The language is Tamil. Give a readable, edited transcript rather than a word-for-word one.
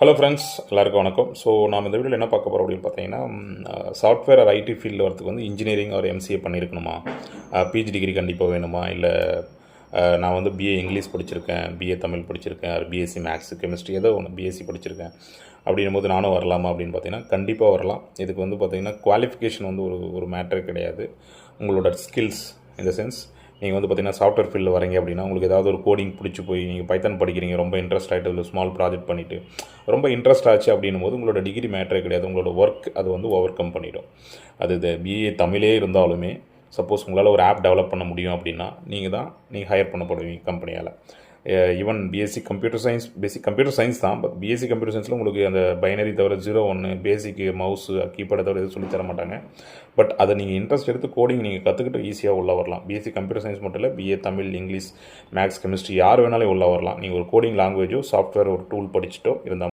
ஹலோ ஃப்ரெண்ட்ஸ், எல்லாருக்கும் வணக்கம். ஸோ நாம் இந்த வீடியோவில் என்ன பார்க்க போகிறோம் அப்படின்னு பார்த்தீங்கன்னா, சாஃப்ட்வேர் ஆர் ஐடி ஃபீல்டில் வரதுக்கு வந்து இன்ஜினியரிங் ஒரு எம்சிஏ பண்ணியிருக்கணுமா, பிஜி டிகிரி கண்டிப்பாக வேணுமா, இல்லை நான் வந்து பிஏ இங்கிலீஷ் படிச்சிருக்கேன், பிஏ தமிழ் படிச்சிருக்கேன், ஒரு பிஎஸ்சி மேக்ஸ் கெமிஸ்ட்ரி ஏதோ ஒன்று பிஎஸ்சி படிச்சிருக்கேன் அப்படின்னும் போது நானும் வரலாமா அப்படின்னு பார்த்தீங்கன்னா கண்டிப்பாக வரலாம். இதுக்கு வந்து பார்த்திங்கன்னா குவாலிஃபிகேஷன் வந்து ஒரு மேட்டரே கிடையாது. உங்களோட ஸ்கில்ஸ் இந்த சென்ஸ் நீங்கள் வந்து பார்த்திங்கன்னா சாஃப்ட்வேர் ஃபீல்டில் வரீங்க அப்படின்னா உங்களுக்கு ஏதாவது ஒரு கோடிங் பிடிச்சி போய் நீங்கள் பைத்தன் படிக்கிறீங்க, ரொம்ப இன்ட்ரெஸ்ட் ஆகிட்டு இல்லை ஸ்மால் ப்ராஜெக்ட் பண்ணிவிட்டு ரொம்ப இன்ட்ரெஸ்ட் ஆச்சு அப்படின்னும் போது உங்களோட டிகிரி மேட்டரே கிடையாது. உங்களோட ஒர்க் அது வந்து ஓவர் கம் பண்ணிடும். அது இது பிஏ தமிழே இருந்தாலுமே சப்போஸ் உங்களால் ஒரு ஆப் டெவலப் பண்ண முடியும் அப்படின்னா நீங்கள் ஹையர் பண்ணப்படுவீங்க கம்பெனியால். Even BSc computer science, basic computer science தான், பட் பிஎஸ்சி கம்ப்யூட்டர் சயின்ஸில் உங்களுக்கு அந்த பைனரி தவிர 0 1 பேசிக்கு மவுஸு கீபோர்டை தவிர எதுவும் சொல்லித்தர மாட்டாங்க. பட் அதை நீங்கள் இன்ட்ரெஸ்ட் எடுத்து கோடிங் நீங்கள் கற்றுக்கிட்டு ஈஸியாக உள்ள வரலாம். பிஎஸ்சி கம்ப்யூட்டர் சயின்ஸ் மட்டும் இல்லை, BA Tamil, English, maths, chemistry யார் வேணாலும் உள்ள வரலாம். நீங்கள் ஒரு கோடிங் லாங்குவேஜோ சாஃப்ட்வேர் ஒரு டூல் படிச்சுட்டோ இருந்தால்